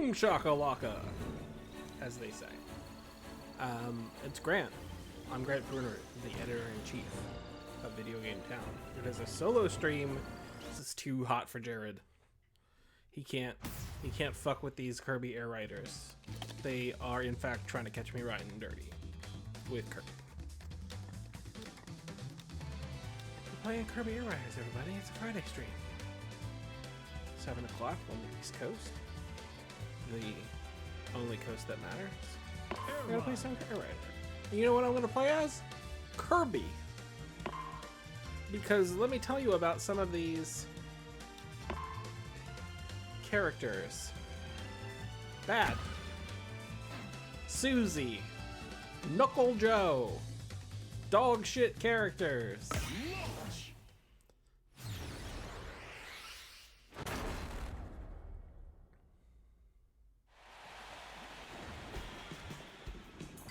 Boom shakalaka, as they say. It's Grant. I'm Grant Bruner, the editor-in-chief of Video Game Town. It is a solo stream. This is too hot for Jared. He can't fuck with these Kirby Air Riders. They are, in fact, trying to catch me riding dirty with Kirby. We're playing Kirby Air Riders, everybody. It's a Friday stream. 7 o'clock on the East Coast. The only coast that matters. We're gonna play some Air Rider. You know what I'm gonna play as? Kirby. Because let me tell you about some of these characters. Bad. Susie. Knuckle Joe. Dog shit characters.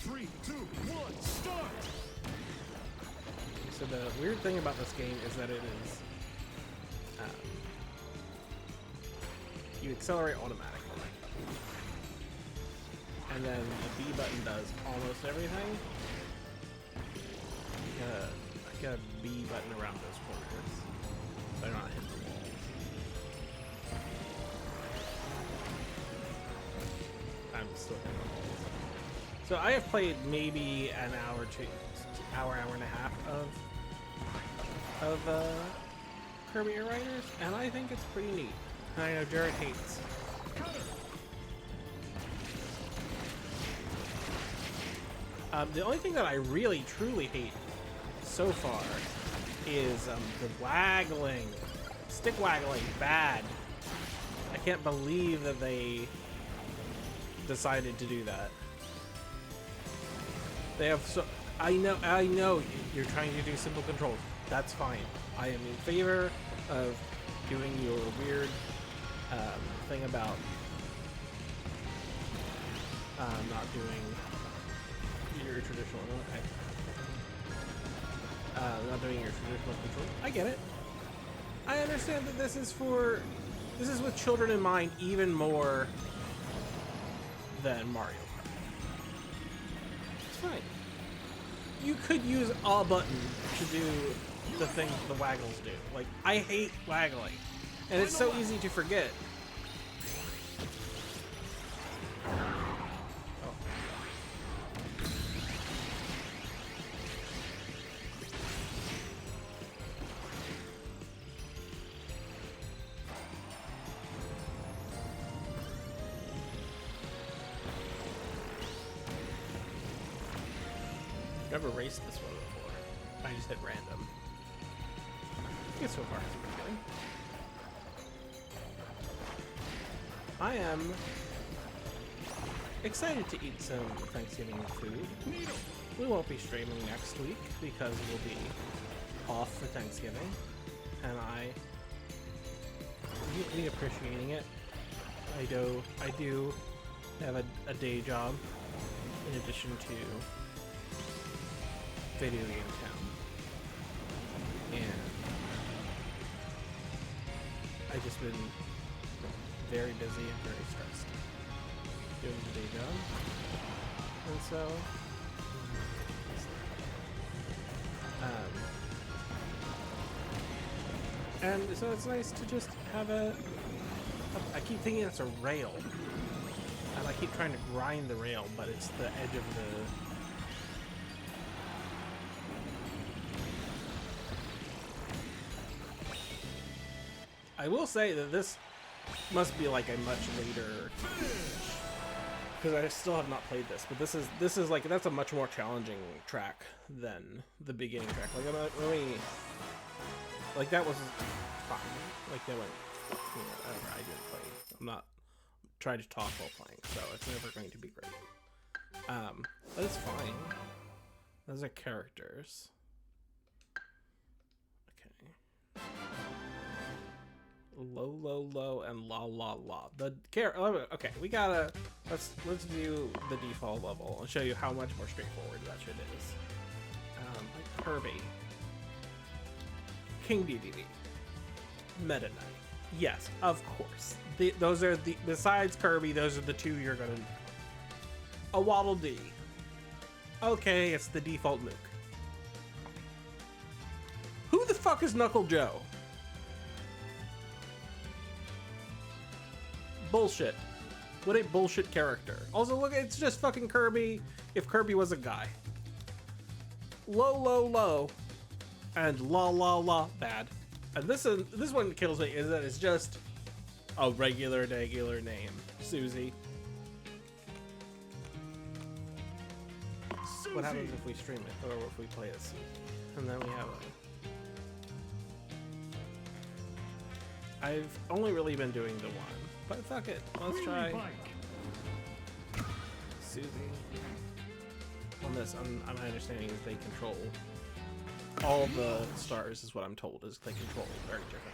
3, 2, 1, start! So the weird thing about this game is that it is you accelerate automatically, and then the B button does almost everything. I got a B button around those corners, so I'm not hitting the walls. I'm still hitting the walls. So I have played maybe an hour and a half of Kirby Air Riders, and I think it's pretty neat. I know Jared hates. The only thing that I really truly hate so far is the waggling, stick waggling, bad. I can't believe that they decided to do that. They have so I know you're trying to do simple controls. That's fine. I am in favor of doing your weird thing about not doing your traditional not doing your traditional control. I get it. I understand that this is with children in mind even more than Mario Kart. It's fine. You could use a button to do the things the waggles do. Like, I hate waggling. And it's so easy to forget. Oh. Never raced this one before. I just hit random. I guess so far it's pretty good. I am excited to eat some Thanksgiving food. We won't be streaming next week because we'll be off for Thanksgiving, and I really appreciating it. I do have a day job in addition to Video Game Town, and I've just been very busy and very stressed doing the day job, and so it's nice to just have I keep thinking it's a rail, and I keep trying to grind the rail, but it's the edge of the I will say that this must be like a much later, because I still have not played this, but this is like, that's a much more challenging track than the beginning track. Like, like that was fine. Like that went, whatever. I didn't play. I'm not trying to talk while playing, so it's never going to be great. But it's fine. Those are characters. Okay. Low, and la. The okay, we gotta let's do the default level and show you how much more straightforward that shit is. Like Kirby, King DDD, Meta Knight, Yes, of course. Those are the, besides Kirby, those are the two you're gonna need. A Waddle Dee. Okay, it's the default nuke. Who the fuck is Knuckle Joe? Bullshit. What a bullshit character. Also, look, it's just fucking Kirby if Kirby was a guy. Low, low, low. And la, la, la, bad. And this one kills me, is that it's just a regular name. Susie. Susie. What happens if we stream it, or if we play it? And then we have a... I've only really been doing the one, but fuck it. Let's try Susie. On this, my understanding is they control all the stars, is what I'm told, is they control very differently.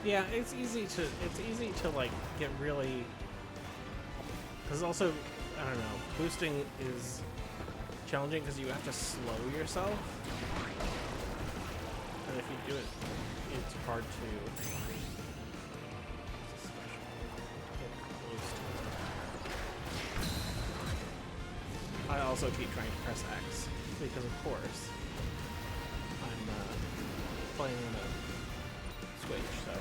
Yeah, it's easy to like get really, because also, I don't know, boosting is challenging because you have to slow yourself, and if you do it, it's hard to I also keep trying to press X because, of course, I'm playing on a Switch, so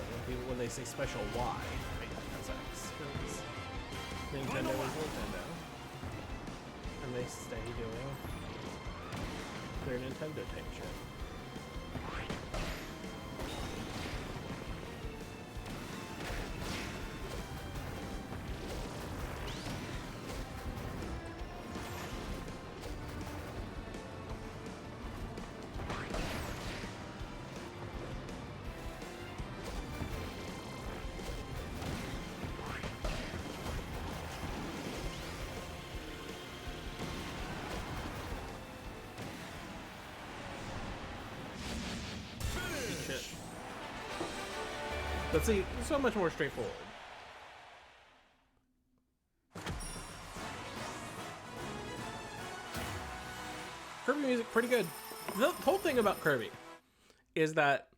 when they say special Y, I press X, because Nintendo is Nintendo, and they stay doing their Nintendo type shit. But see, it's so much more straightforward. Kirby music, pretty good. The whole thing about Kirby is that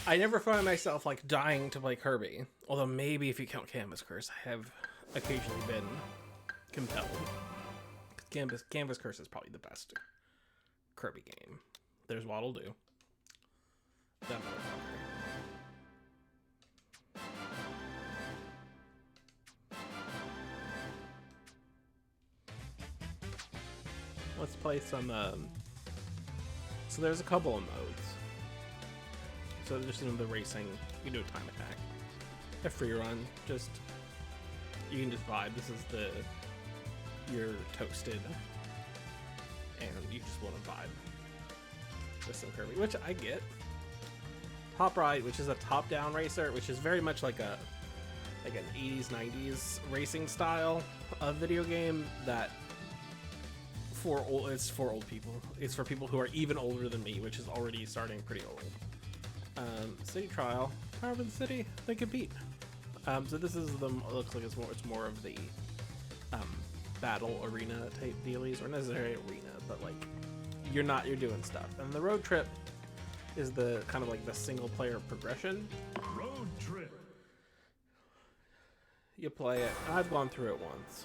I never find myself like dying to play Kirby. Although maybe if you count Canvas Curse, I have occasionally been compelled. Canvas Curse is probably the best Kirby game. There's Waddle Doo. That motherfucker. Let's play some, so there's a couple of modes. So just in the racing, you can do a time attack. A free run, just, you can just vibe. This is you're toasted. And you just want to vibe with some Kirby, which I get. Hop Ride, which is a top-down racer, which is very much like an 80s, 90s racing style of video game that it's for old people. It's for people who are even older than me, which is already starting pretty old. City Trial, Power of the City, they compete. So this is looks like it's more of the battle arena type dealies, or necessarily arena, but like you're doing stuff. And the Road Trip is the kind of like the single player progression. Road Trip. You play it. I've gone through it once.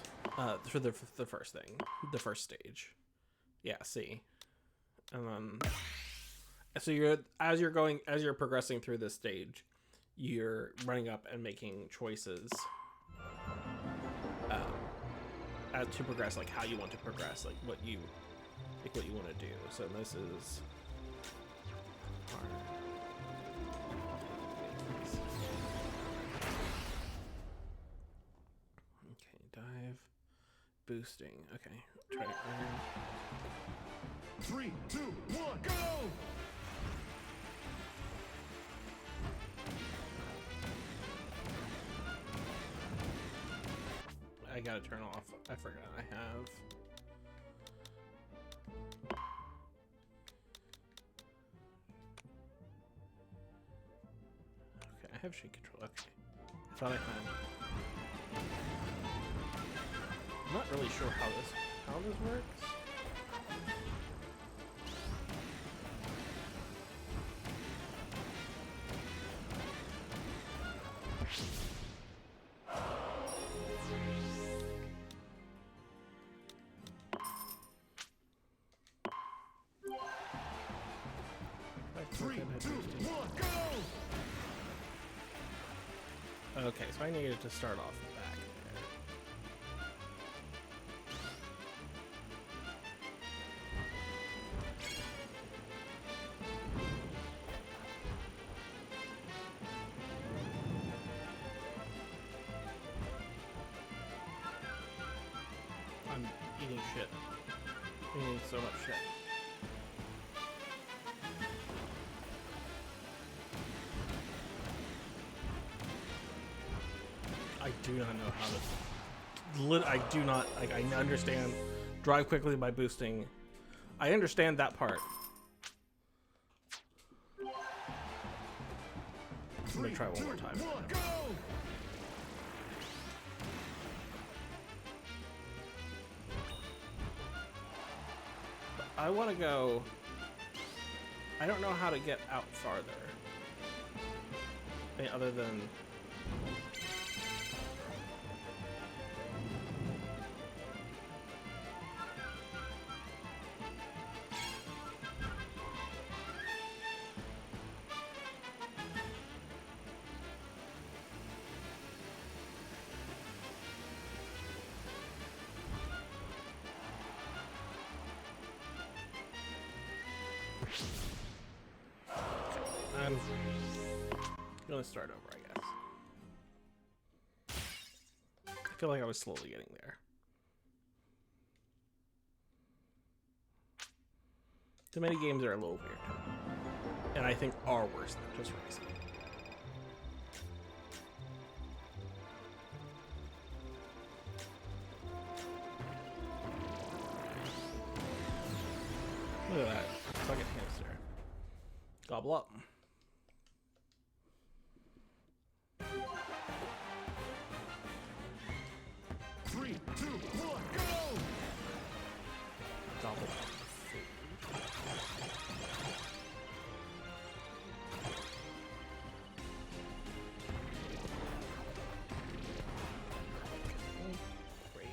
For the first thing, the first stage. Yeah, see. And then so as you're progressing through this stage, you're running up and making choices as to progress, like how you want to progress, like what you want to do. So this is boosting. Okay, try to earn. 3, 2, 1, go! I gotta turn off. I forgot I have. Okay, I have shake control. Okay. I thought I had. I'm not really sure how this works. Three, two, one, go! Okay, so I needed to start off back there. I'm eating shit. I'm eating so much shit. I do not know how to. I do not. Like, I understand drive quickly by boosting. I understand that part. I'm gonna try one more time. I want to go. I don't know how to get out farther. I mean, other than. I'm gonna start over, I guess. I feel like I was slowly getting there. The mini games are a little weird, and I think are worse than just racing. Look at that fucking hamster. Gobble up. Three, two, one, go! Gobble up. Great.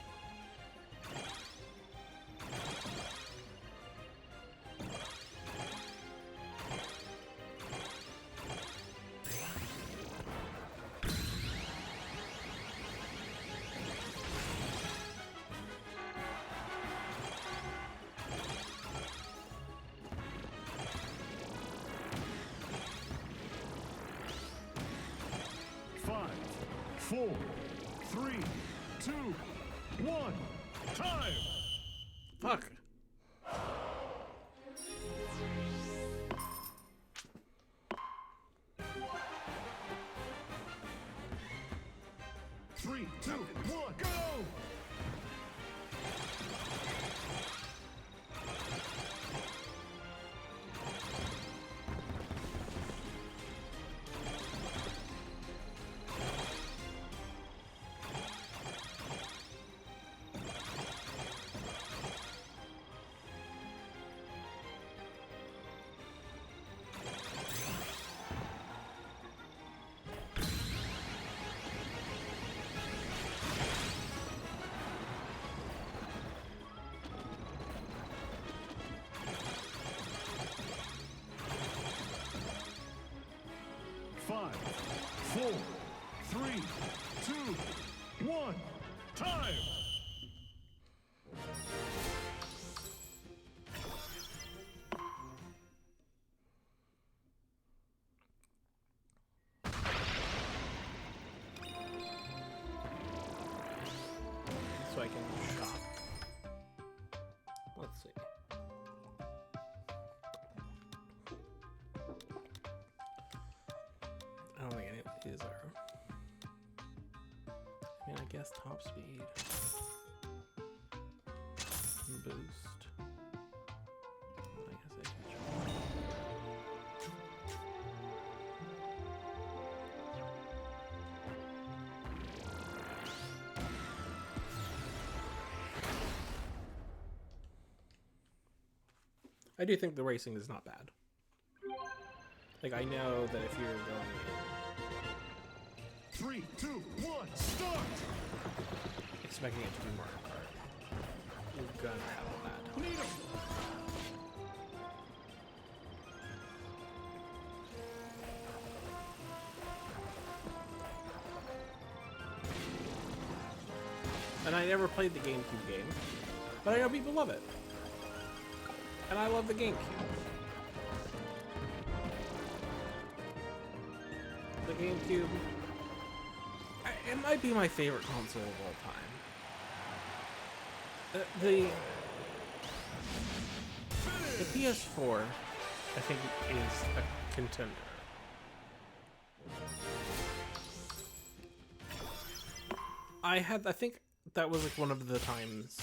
Five, four, three, two, one, time! Fuck. Three, two, one, go! Five, four, three, two, one, time! So I can shop. guess top speed. Boost. I guess I can try. I do think the racing is not bad. Like, I know that if you're going in 3, 2, 1, start! expecting it to be Mario Kart, you're gonna have a bad time. Lead 'em. And I never played the GameCube game, but I know people love it. And I love the GameCube. The GameCube, it might be my favorite console of all time. The PS4, I think, is a contender. I think that was like one of the times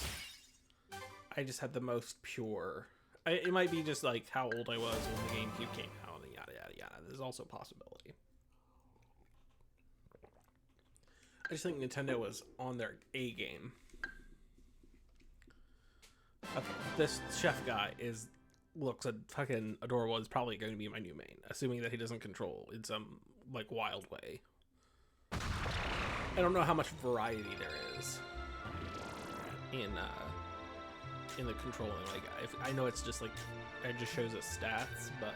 I just had the most pure. It might be just like how old I was when the GameCube came out, and yada yada yada. There's also a possibility. I just think Nintendo was on their A game. Okay, this chef guy looks fucking adorable. Is probably going to be my new main, assuming that he doesn't control in some like wild way. I don't know how much variety there is in the controlling. Like, I know it's just like it just shows us stats, but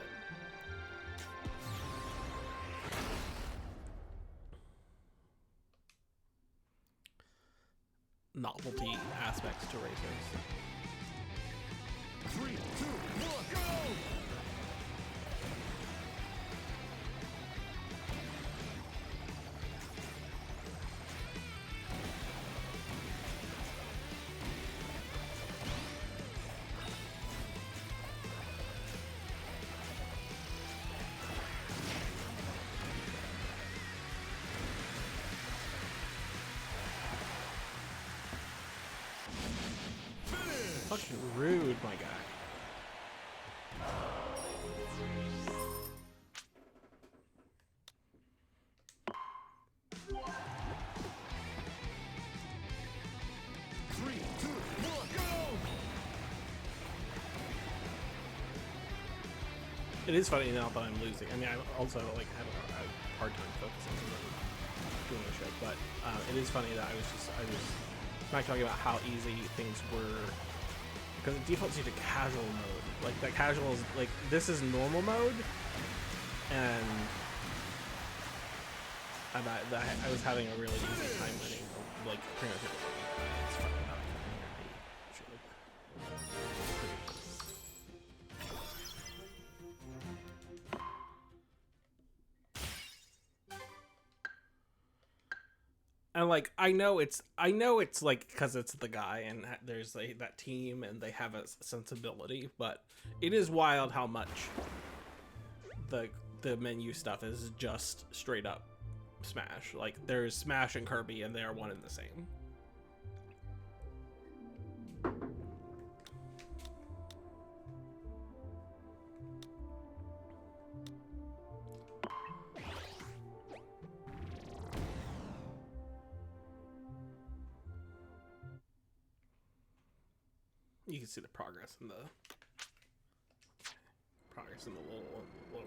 novelty aspects to racers. 3, 2, 1, go! Fucking rude, my guy. It is funny now that I'm losing. I mean, I also like have a hard time focusing on doing the show, but it is funny that I was not talking about how easy things were because it defaults you to casual mode. Like that casual is like this is normal mode, and I was having a really easy time winning like pretty much everything. It's fucking not and like I know it's like because it's the guy and there's like that team and they have a sensibility, but it is wild how much the menu stuff is just straight up Smash. Like there's Smash and Kirby and they are one and the same. You can see the progress in the little lower.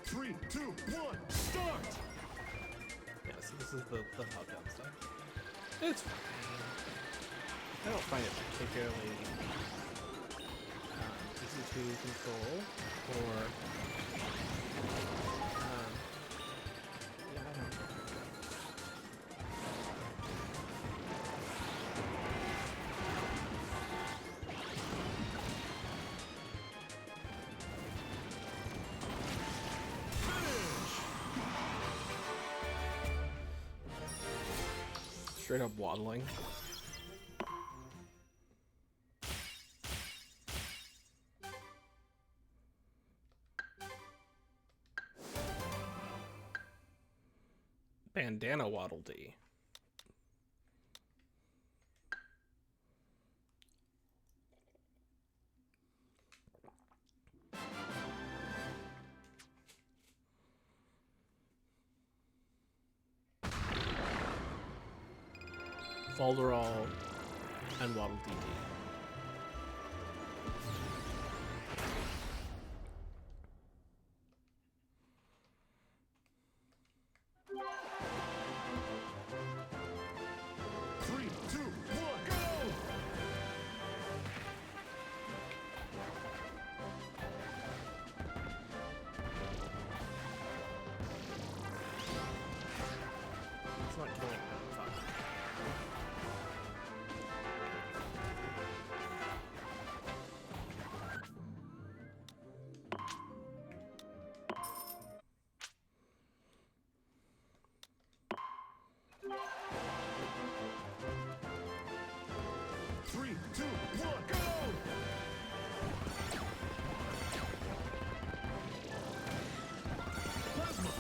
Three, two, one, start! Yeah, so this is the hot stuff. It's fine. I don't find it particularly easy to control or yeah, I don't know. straight up waddling. Bandana Waddle Dee. Falderall and Waddle Dee. 3, 2, 1, go! It's not killing them. Fuck. Three, two, one, go! Plasma!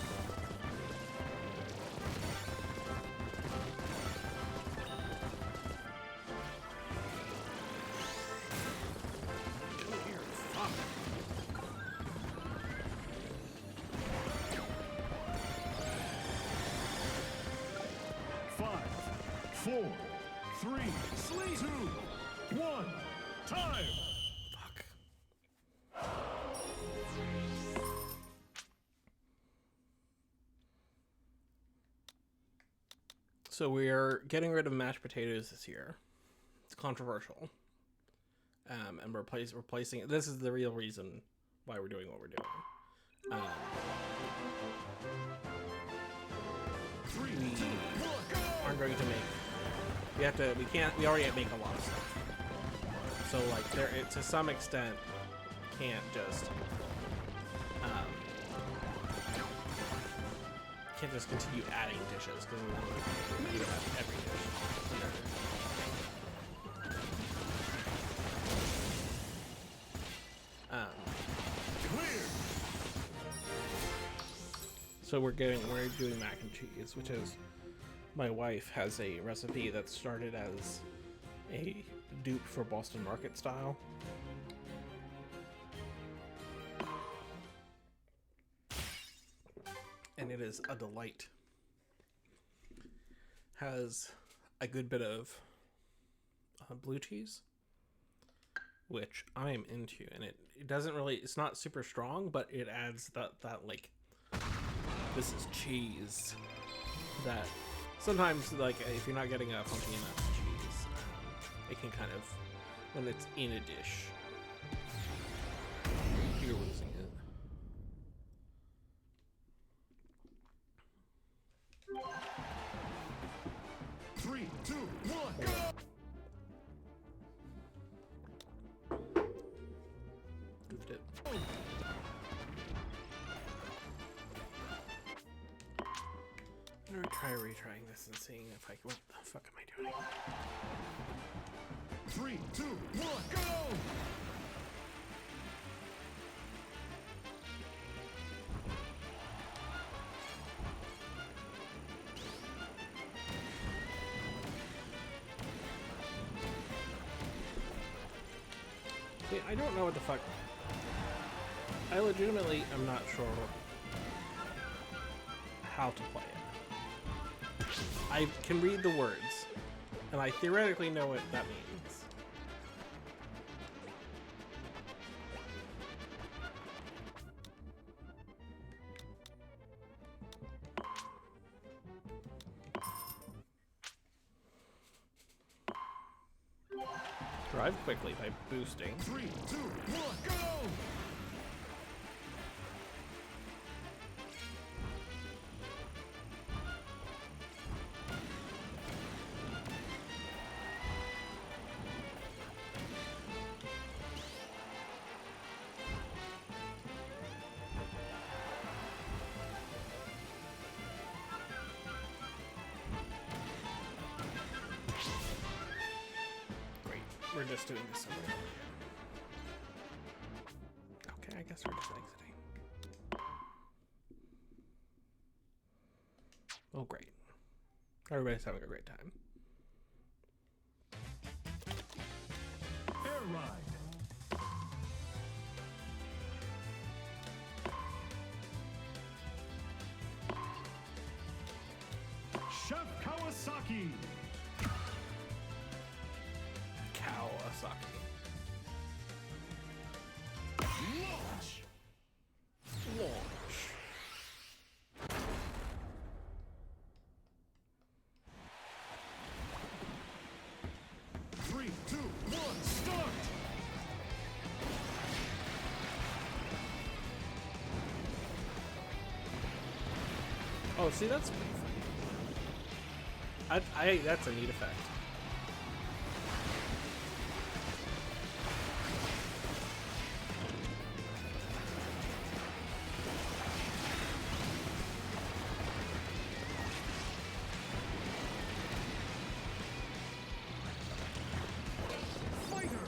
Come here. Fuck. Five, four, three, sleep. 2, 1, time! Fuck. So we are getting rid of mashed potatoes this year. It's controversial. And replacing it. This is the real reason why we're doing what we're doing. Three, We 2, 1, go! aren't going to make. We already make a lot of stuff. So like to some extent can't just continue adding dishes because we don't have every dish. Clear! So we're doing mac and cheese, which is my wife has a recipe that started as a dupe for Boston Market style. And it is a delight. Has a good bit of blue cheese, which I am into, and it doesn't really, it's not super strong, but it adds that like, this is cheese, that sometimes, like, if you're not getting a funky enough cheese, it can kind of, when it's in a dish, you're losing it. Three, two, one, go! Goofed it. I'm gonna try retrying this and seeing if I can. What the fuck am I doing? 3, 2, 1, go! See, I don't know what the fuck. I legitimately am not sure how to play it. I can read the words, and I theoretically know what that means. Drive quickly by boosting. 3, 2, 1, go! We're just doing this somewhere. Okay, I guess we're just exiting. Oh, great. Everybody's having a great time. Air ride. Chef Kawasaki. Kawasaki. Launch. Launch. Three, two, one, start. Oh, see, that's pretty funny. That's a neat effect. Fighter.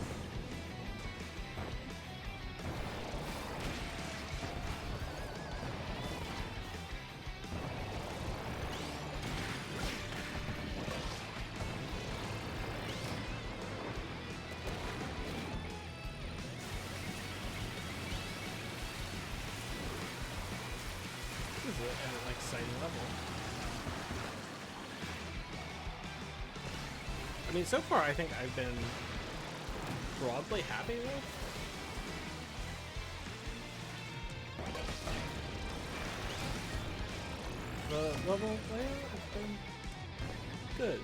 This is an exciting level. I mean, so far I think I've been broadly happy with. The level layout has been good.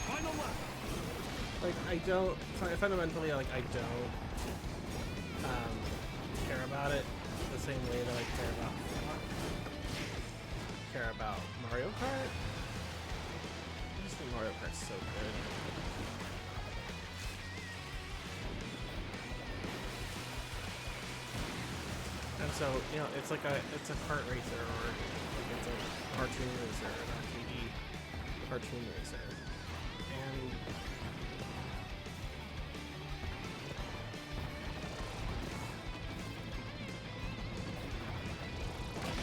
Final lap. Like, I don't, fundamentally, like, I don't care about it the same way that I care about Mario Kart. I just think Mario Kart's so good. And so, you know, it's like it's a kart racer, or like it's a cartoon racer, an arcade cartoon racer. And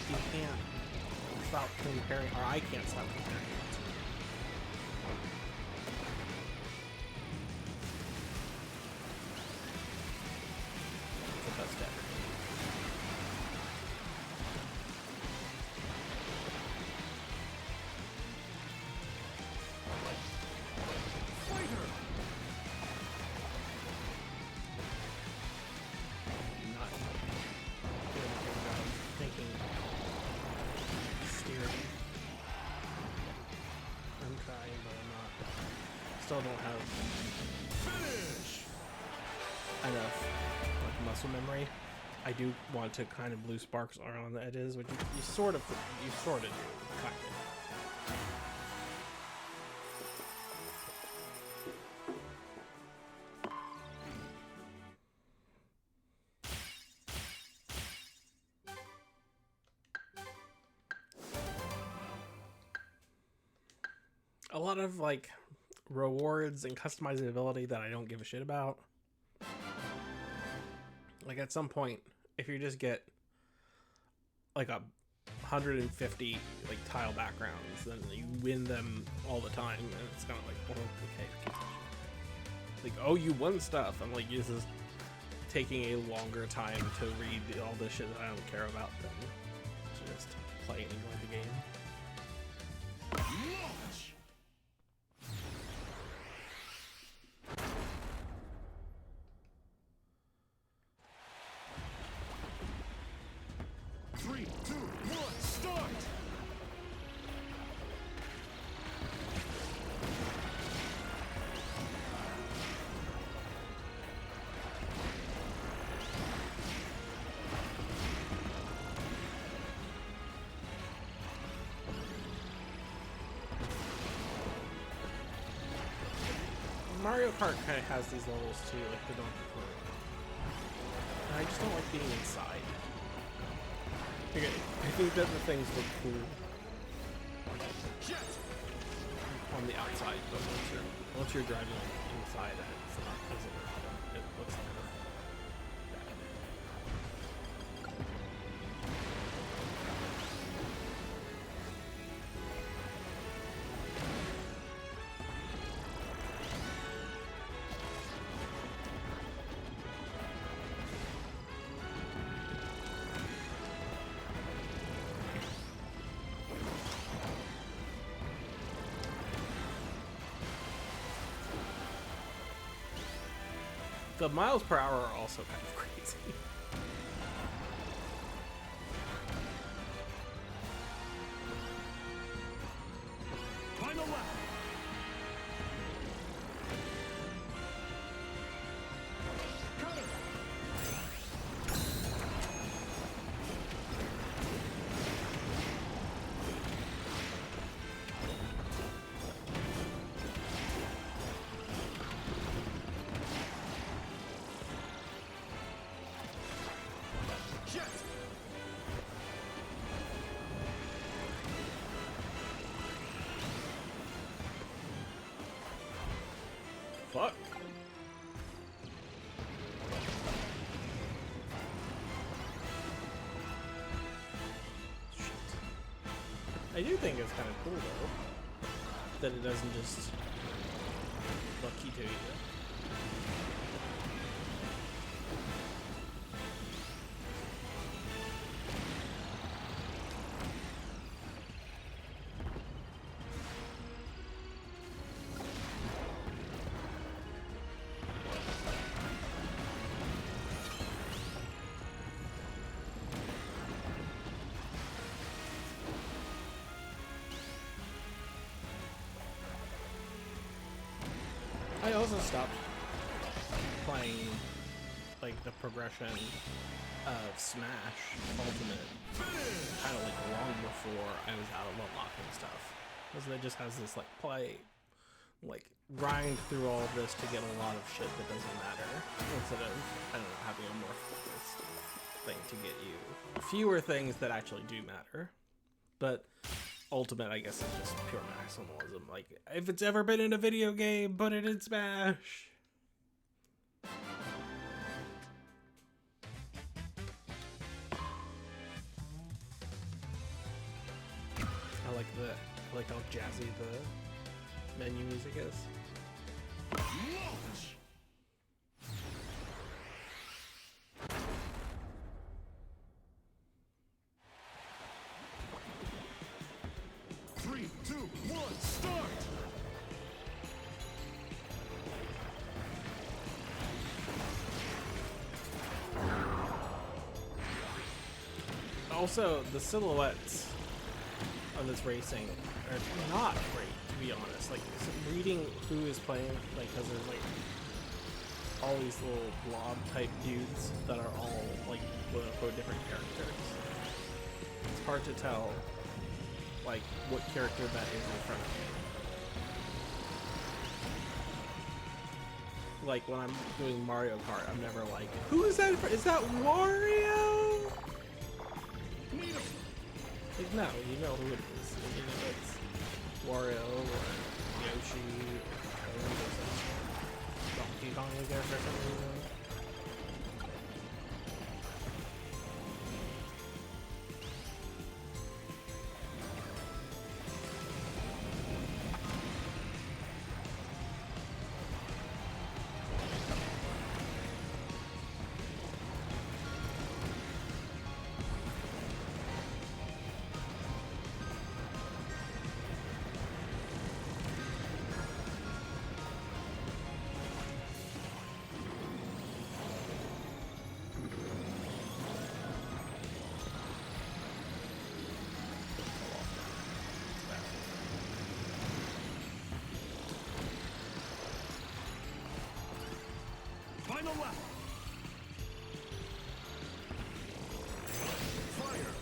you can't stop comparing, or I can't stop comparing it. It's the best ever. Fighter. Not doing a good job thinking, steering. I'm trying, but I'm not. Still don't have Finish. enough like muscle memory. I do want to kind of blue sparks around the edges, which you sort of do, kind of. A lot of like rewards and customizability that I don't give a shit about. Like at some point, if you just get like 150 like tile backgrounds, then you win them all the time, and it's kind of like, well, okay, keep that shit. Like, oh, you won stuff. I'm like, this is taking a longer time to read all this shit that I don't care about than just play and enjoy the game. Launch. 3, 2, 1, start! Mario Kart kind of has these levels too, like the Donkey Kong. And I just don't like being inside. Okay, I think that the things look cool. Jet! On on the outside, but once you're driving inside, it's not as a problem. It looks kind of bad. The miles per hour are also kind of crazy. Final lap. Cutter. Jet. Fuck. Shit. I do think it's kind of cool though that it doesn't just lucky to you. I also stopped playing like the progression of Smash Ultimate kind of like long before I was out of unlocking stuff, because it just has this like grind through all of this to get a lot of shit that doesn't matter, instead of, I don't know, having a more focused thing to get you fewer things that actually do matter. But Ultimate, I guess, is just pure maximalism. Like, if it's ever been in a video game, put it in Smash. I like how jazzy the menu music is. Launch. 3, 2, 1, start! Also, the silhouettes of this racing are not great, to be honest. Like, reading who is playing, like, because there's like all these little blob type dudes that are all like quote unquote different characters. It's hard to tell like what character that is in front of me. Like when I'm doing Mario Kart, I'm never like, who is that? Is that Wario? Like, no, you know who it is. You know it's Wario or Yoshi or Donkey Kong, I guess, for some reason. Final lap. Fire.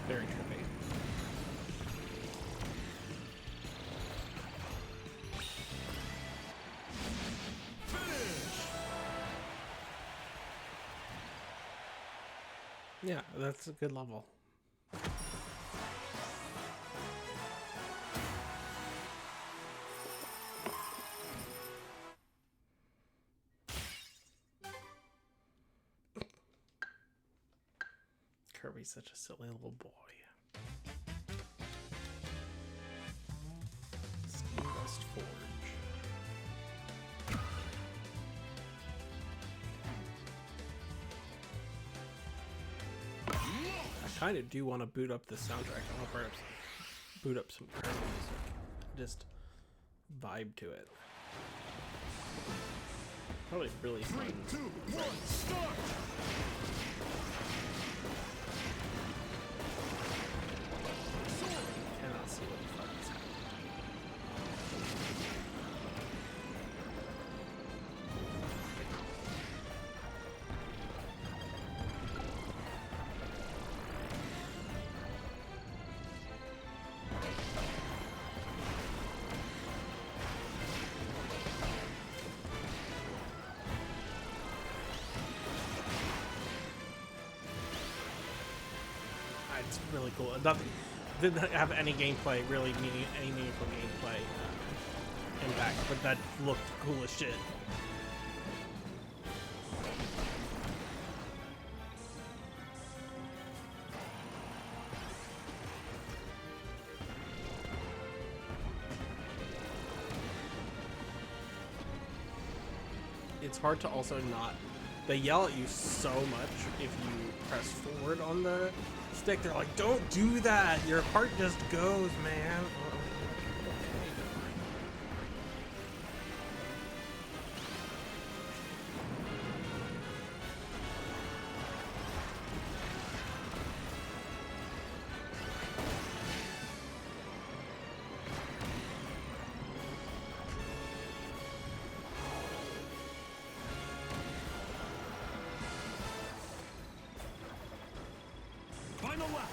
Very trippy. Yeah, that's a good level. Kirby's such a silly little boy. Steam Dust Forge. I kind of do want to boot up the soundtrack. I want to boot up some Kirby music. Just vibe to it. Probably really fun. 3, 2, 1, start! Cannot see what the fuck is happening. It's really cool. Nothing didn't have any gameplay, really any meaningful gameplay impact, but that looked cool as shit. It's hard to also not. They yell at you so much if you press forward on the stick. They're like, don't do that. Your heart just goes, man. Final lap!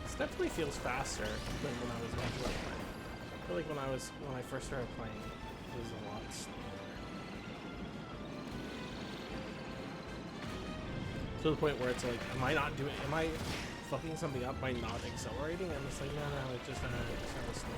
This definitely feels faster than when I was actually playing. I feel like when I first started playing, it was a lot slower. To the point where it's like, am I fucking something up by not accelerating? And it's like, no, it's just kind of slow.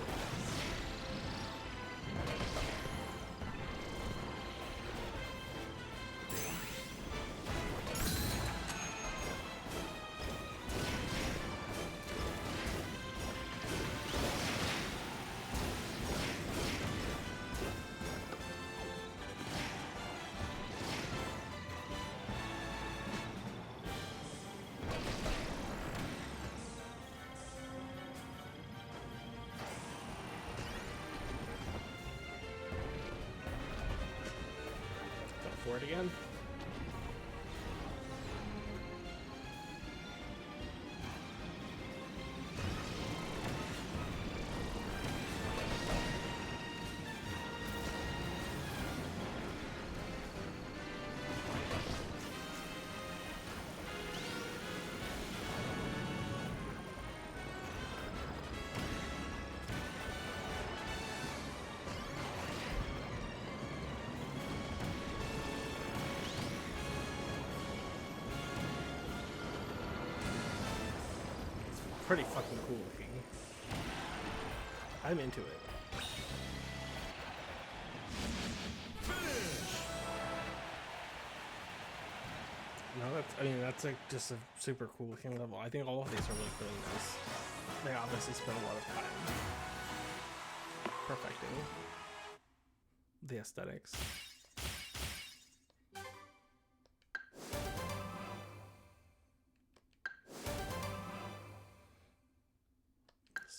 For it again. Pretty fucking cool looking. I'm into it. No, that's like just a super cool looking level. I think all of these are really nice. They obviously spent a lot of time perfecting the aesthetics.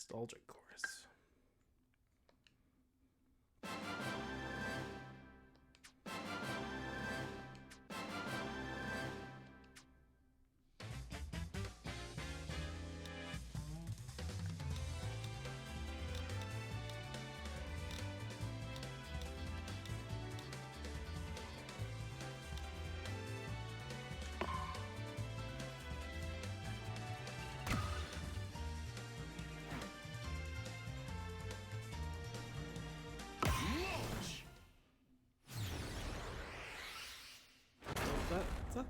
Nostalgic chorus.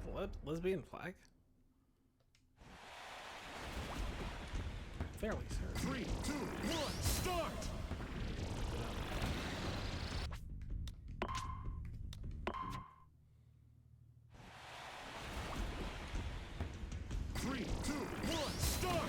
that the lesbian flag? Fairly certain. 3, 2, 1, start! 3, 2, 1, start!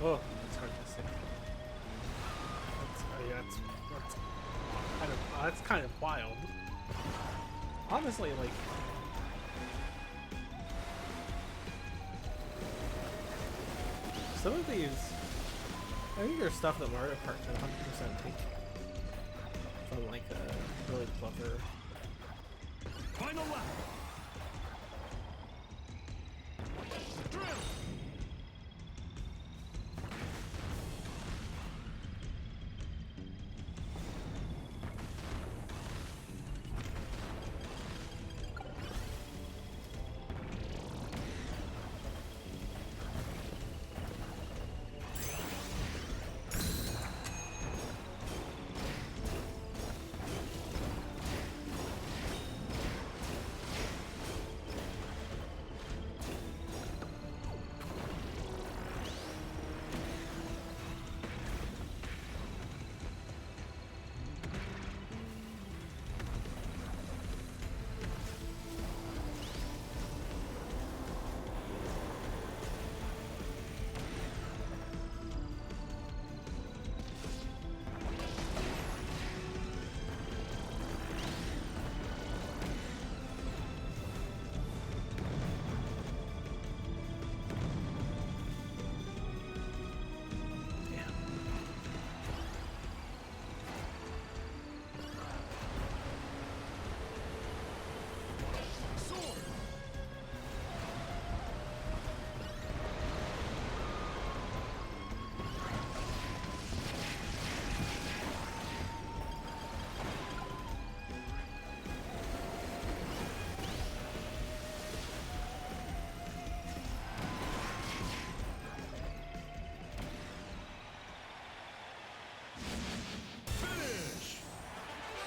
Oh, it's hard to say. That's kind of wild. Honestly, like, some of these, I think there's stuff that Mario Kart can 100% take from like a really clever. Final lap! Drill!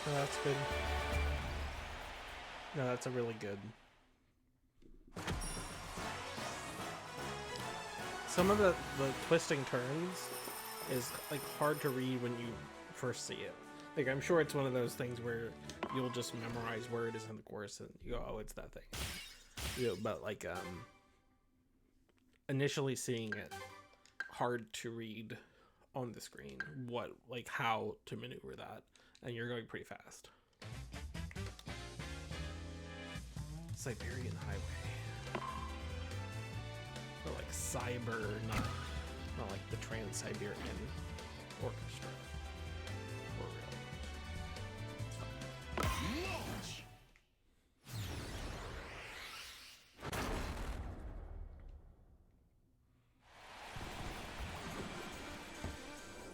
Oh, that's good. No, that's a really good. Some of the twisting turns is like hard to read when you first see it. Like, I'm sure it's one of those things where you'll just memorize where it is in the course and you go, oh, it's that thing. You know, but like initially seeing it, hard to read on the screen what, like, how to maneuver that, and you're going pretty fast. Siberian Highway, or like cyber, not like the Trans-Siberian Orchestra. For real. Launch!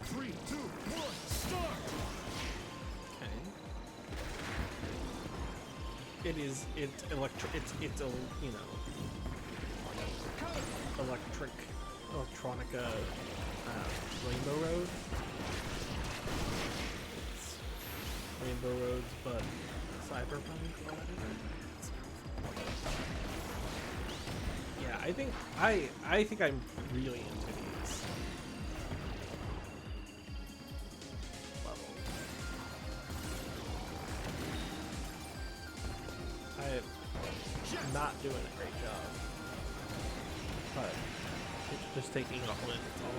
3, 2, 1, start! Okay. It's a, you know, electronica Rainbow Road. It's Rainbow Roads, but cyberpunk or whatever. Yeah, I think I'm really into these. doing a great job. But it's just taking it all in. It's all.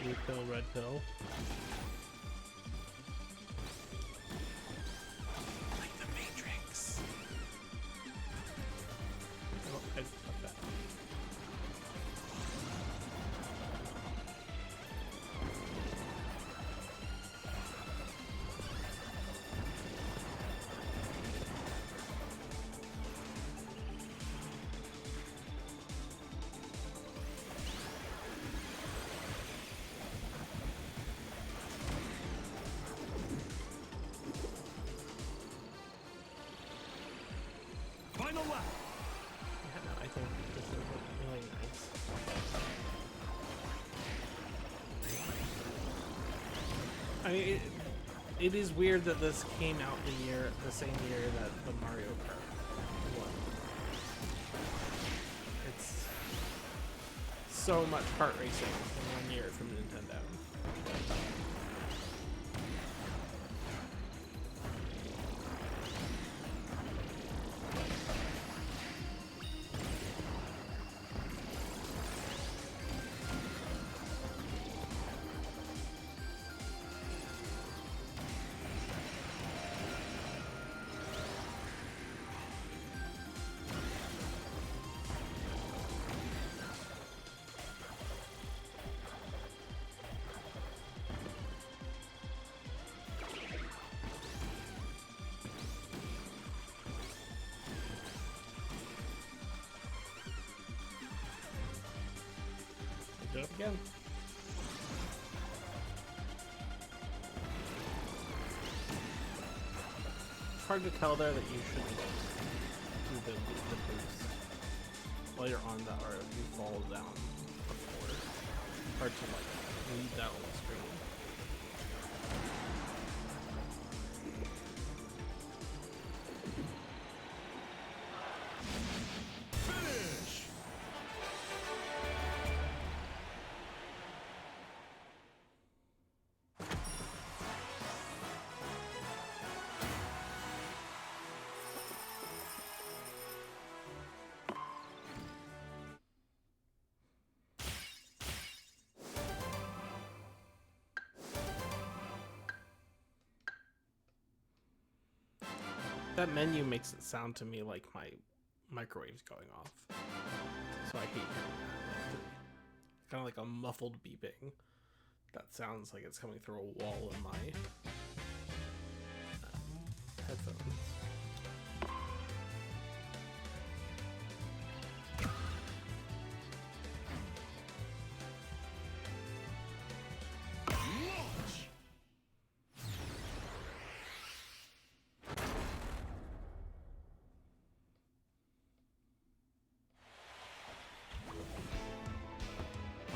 Blue pill, red pill. Like the Matrix. Oh, I fucked that. Final lap. Yeah, no, I think this is really nice. I mean, it is weird that this came out the same year that the Mario Kart won. It's so much kart racing in 1 year from Nintendo. Do it again. It's hard to tell there that you should do the boost while you're on that, or if you fall down before. Hard to like read that on the screen. Finish. That menu makes it sound to me like my microwave's going off. So I hate hearing that. Kind of like a muffled beeping. That sounds like it's coming through a wall in my headphones. Launch.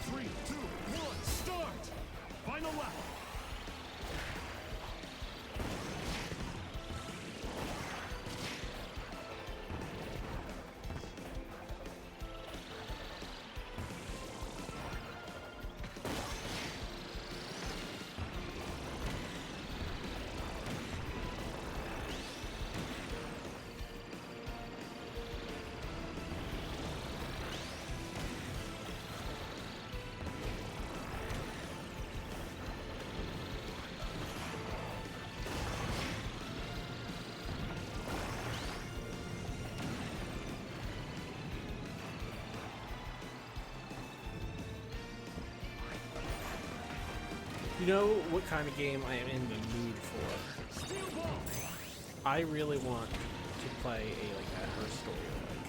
3, 2, 1, start! Final lap! You know what kind of game I am in the mood for? Steel ball! I really want to play a Her Story like.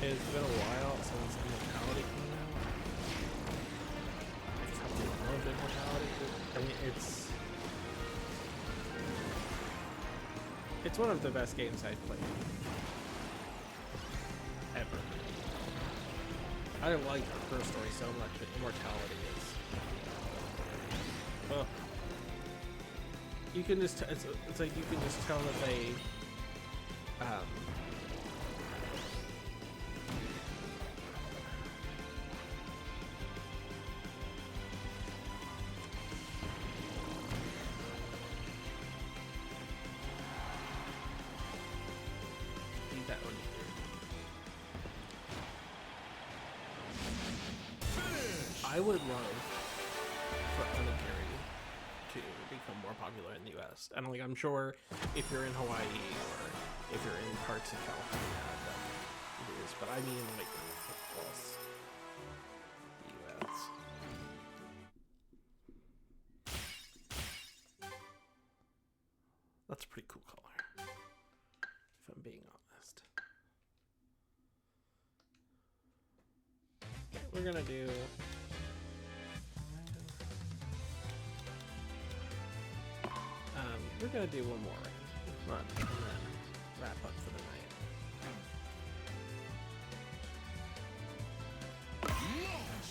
It's been a while since Immortality came out. I just haven't loved Immortality. I mean, it's one of the best games I've played. Ever. I don't like Her Story so much, but Immortality is. Ugh. You can just it's like you can just tell that they would love for onigiri to become more popular in the U.S. And like, I'm sure if you're in Hawaii or if you're in parts of California, that it is. But I mean, like, across the U.S. That's a pretty cool color, if I'm being honest. Okay, we're gonna do. We're gonna do one more run and then wrap up for the night. Launch!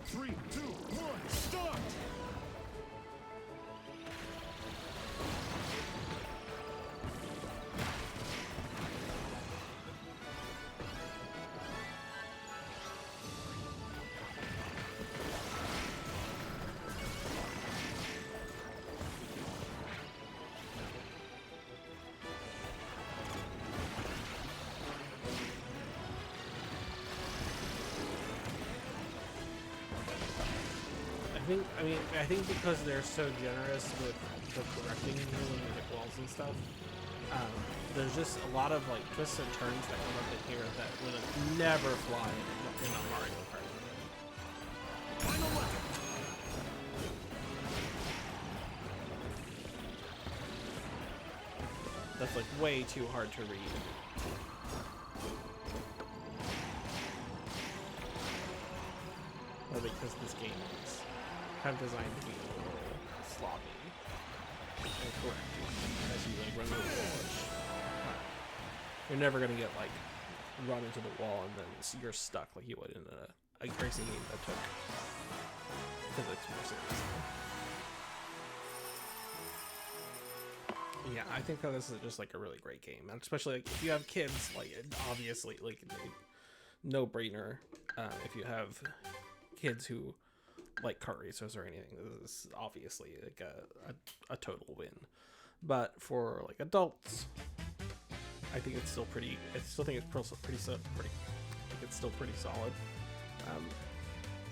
3, 2, 1, start! I think because they're so generous with the correcting you when you hit walls and stuff, there's just a lot of like twists and turns that come up in here that would never fly in a Mario Kart. Final lap! That's like way too hard to read. Well, because this game is kind of designed to be a little sloppy and correct as you like run into the wall. You're never gonna get like run into the wall and then you're stuck like you would in a racing game that took physics more seriously. Yeah, I think that this is just like a really great game, and especially like if you have kids, like obviously like no brainer. If you have kids who like kart racers or anything, this is obviously like a total win. But for like adults, I think it's still pretty. I still think it's pretty. I think it's still pretty solid.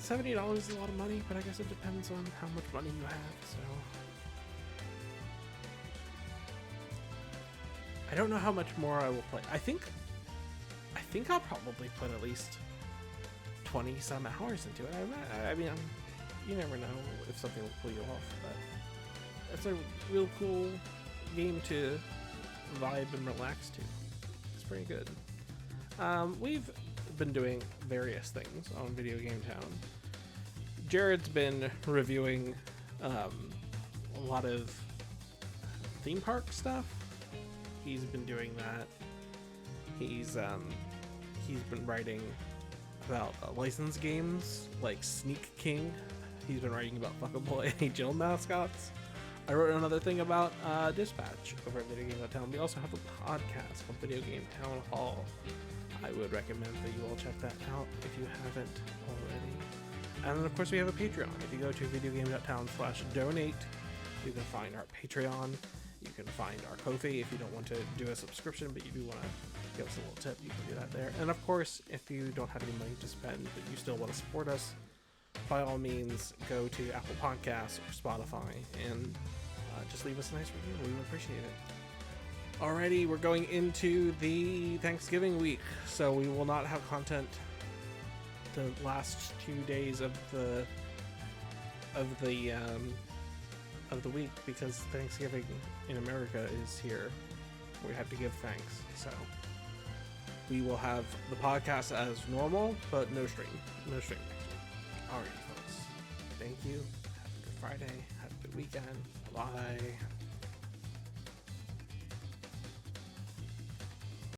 $70 is a lot of money, but I guess it depends on how much money you have. So I don't know how much more I will play. I think I'll probably put at least 20 some hours into it. I mean, you never know if something will pull you off, but it's a real cool game to vibe and relax to. It's pretty good. We've been doing various things on Video Game Town. Jared's been reviewing a lot of theme park stuff. He's been doing that. He's been writing about licensed games like Sneak King. He's been writing about fuckable NHL mascots. I wrote another thing about Dispatch over at Video Game Town. We also have a podcast called Video Game Town Hall. I would recommend that you all check that out if you haven't already. And then of course we have a Patreon. If you go to videogame.town/donate, you can find our Patreon. You can find our Ko-fi if you don't want to do a subscription, but you do want to give us a little tip, you can do that there. And of course, if you don't have any money to spend, but you still want to support us, by all means, go to Apple Podcasts or Spotify and just leave us a nice review. We would appreciate it. Alrighty, we're going into the Thanksgiving week, so we will not have content the last 2 days of the week because Thanksgiving in America is here. We have to give thanks, so we will have the podcast as normal, but no stream next week. Alrighty, folks. Thank you. Have a good Friday. Have a good weekend. Bye.